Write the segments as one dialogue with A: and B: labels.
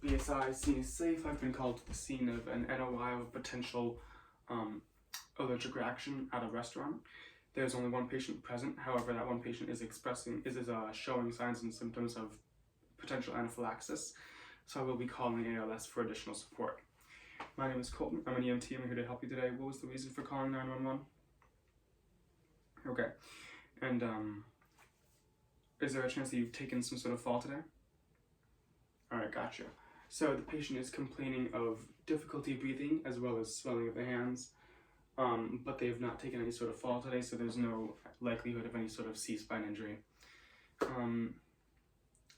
A: BSI, scene is safe. I've been called to the scene of an NOI of potential allergic reaction at a restaurant. There's only one patient present. However, that one patient is showing signs and symptoms of potential anaphylaxis. So I will be calling ALS for additional support. My name is Colton. I'm an EMT. I'm here to help you today. What was the reason for calling 911? Okay. And is there a chance that you've taken some sort of fall today? Alright, gotcha. So the patient is complaining of difficulty breathing as well as swelling of the hands, but they have not taken any sort of fall today, so there's no likelihood of any sort of C-spine injury.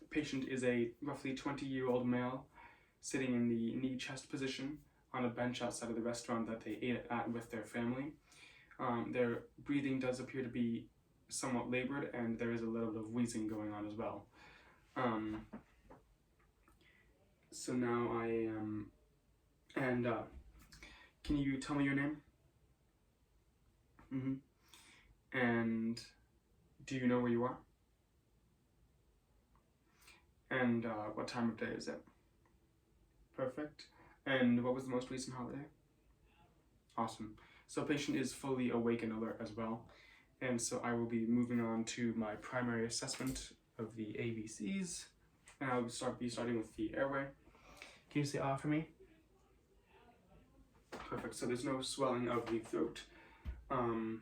A: Patient is a roughly 20-year-old male sitting in the knee-chest position on a bench outside of the restaurant that they ate at with their family. Their breathing does appear to be somewhat labored, and there is a little bit of wheezing going on as well. So now can you tell me your name? And do you know where you are? And what time of day is it? Perfect. And what was the most recent holiday? Awesome. So patient is fully awake and alert as well. And so I will be moving on to my primary assessment of the ABCs. And I'll be starting with the airway. Can you say ah for me? Perfect. So there's no swelling of the throat. And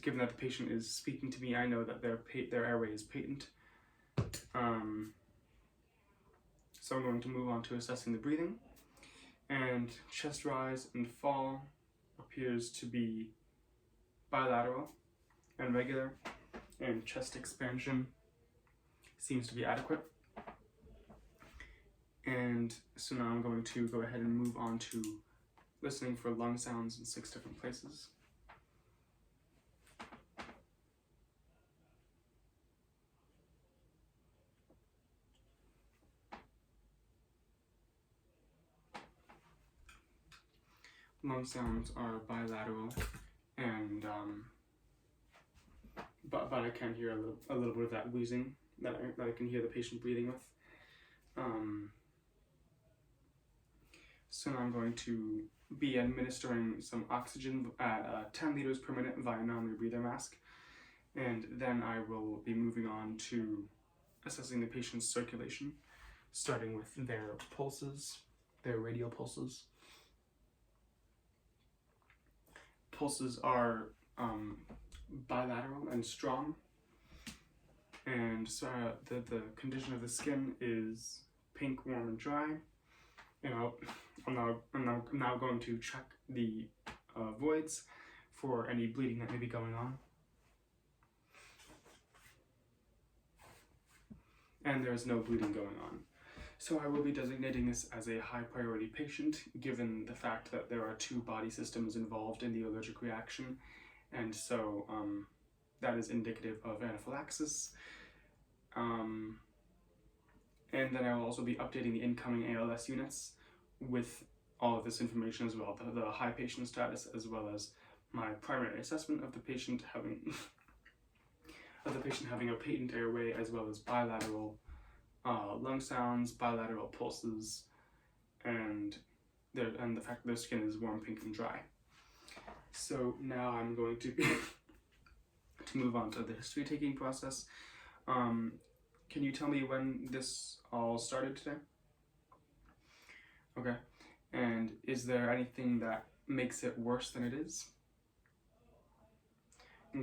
A: given that the patient is speaking to me, I know that their airway is patent. So I'm going to move on to assessing the breathing. And chest rise and fall appears to be bilateral and regular, and chest expansion seems to be adequate. And so now I'm going to go ahead and move on to listening for lung sounds in 6 different places. Lung sounds are bilateral, and but I can hear a little bit of that wheezing that I can hear the patient breathing with. So now I'm going to be administering some oxygen at 10 liters per minute via non-rebreather mask, and then I will be moving on to assessing the patient's circulation, starting with their pulses, their radial pulses. Pulses are bilateral and strong, and so the condition of the skin is pink, warm, and dry. And I'm now going to check the voids for any bleeding that may be going on. And there is no bleeding going on. So I will be designating this as a high priority patient, given the fact that there are 2 body systems involved in the allergic reaction, and so that is indicative of anaphylaxis. And then I will also be updating the incoming ALS units with all of this information as well, the high patient status, as well as my primary assessment of the patient having having a patent airway, as well as bilateral lung sounds, bilateral pulses, and the fact that their skin is warm, pink, and dry. So now I'm going to to move on to the history taking process. Can you tell me when this all started today? Okay. And is there anything that makes it worse than it is?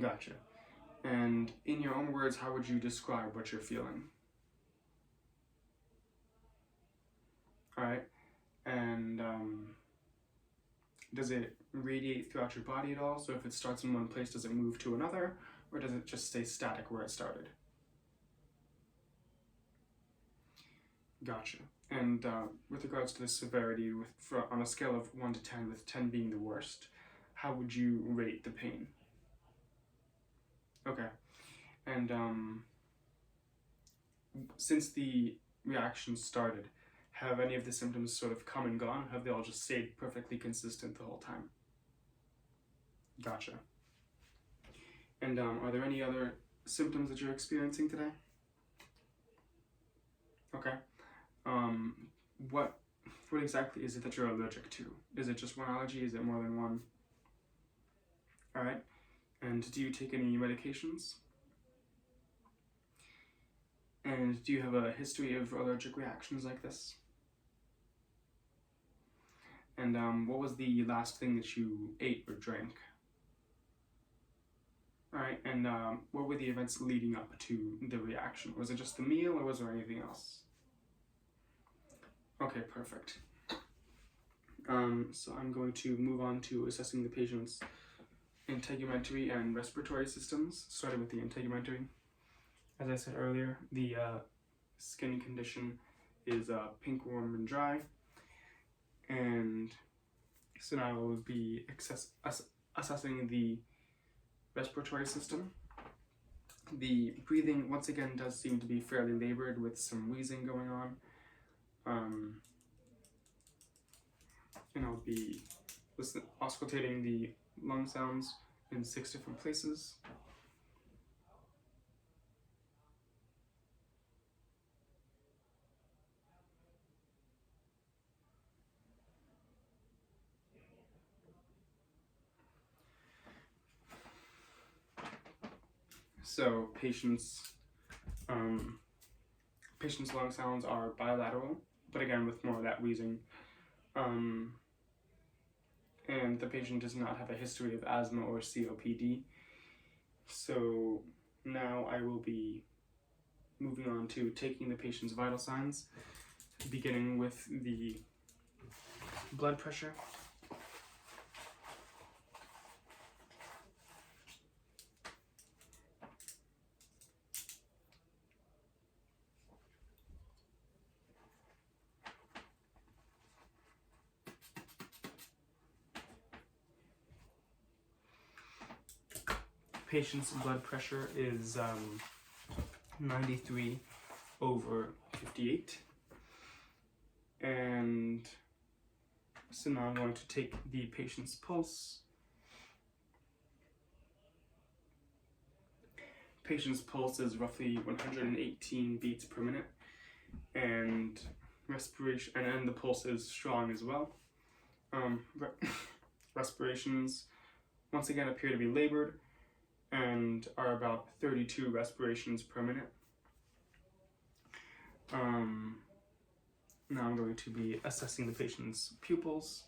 A: Gotcha. And in your own words, how would you describe what you're feeling? Alright. And does it radiate throughout your body at all? So if it starts in one place, does it move to another? Or does it just stay static where it started? Gotcha. And with regards to the severity, on a scale of 1 to 10, with 10 being the worst, how would you rate the pain? Okay. And since the reaction started, have any of the symptoms sort of come and gone? Have they all just stayed perfectly consistent the whole time? Gotcha. And are there any other symptoms that you're experiencing today? Okay. What exactly is it that you're allergic to? Is it just one allergy? Is it more than one? All right. And do you take any medications? And do you have a history of allergic reactions like this? And what was the last thing that you ate or drank? All right. And what were the events leading up to the reaction? Was it just the meal, or was there anything else? Okay, perfect. So I'm going to move on to assessing the patient's integumentary and respiratory systems, starting with the integumentary. As I said earlier, the skin condition is pink, warm, and dry. And so now I will be assessing the respiratory system. The breathing, once again, does seem to be fairly labored with some wheezing going on. And I'll be auscultating the lung sounds in 6 different places. So patients' lung sounds are bilateral, but again with more of that wheezing. And the patient does not have a history of asthma or COPD. So now I will be moving on to taking the patient's vital signs, beginning with the blood pressure. Patient's blood pressure is 93/58. And so now I'm going to take the patient's pulse. Patient's pulse is roughly 118 beats per minute, and respiration, and the pulse is strong as well. Respirations once again appear to be labored and are about 32 respirations per minute. Now I'm going to be assessing the patient's pupils.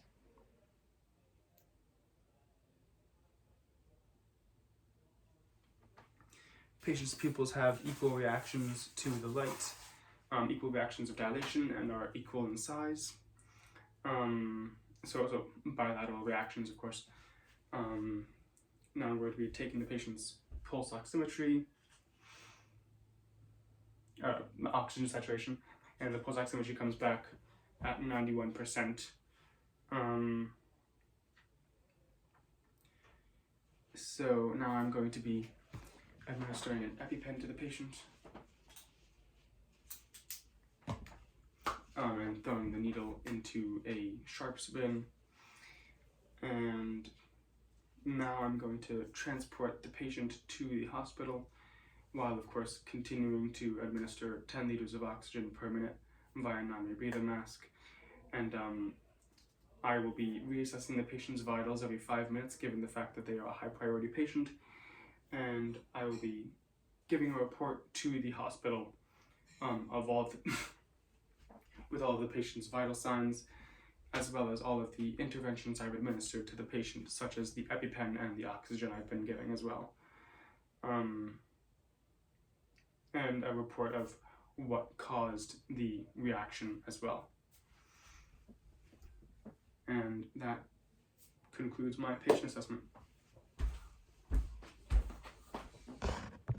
A: Patient's pupils have equal reactions to the light, equal reactions of dilation, and are equal in size. So also bilateral reactions, of course. Now I'm going to be taking the patient's pulse oximetry, oxygen saturation, and the pulse oximetry comes back at 91%. So now I'm going to be administering an EpiPen to the patient, and throwing the needle into a sharps bin. And now I'm going to transport the patient to the hospital, while of course continuing to administer 10 liters of oxygen per minute via non-rebreather mask. And I will be reassessing the patient's vitals every 5 minutes, given the fact that they are a high priority patient. And I will be giving a report to the hospital with all of the patient's vital signs, as well as all of the interventions I've administered to the patient, such as the EpiPen and the oxygen I've been giving as well. And a report of what caused the reaction as well. And that concludes my patient assessment.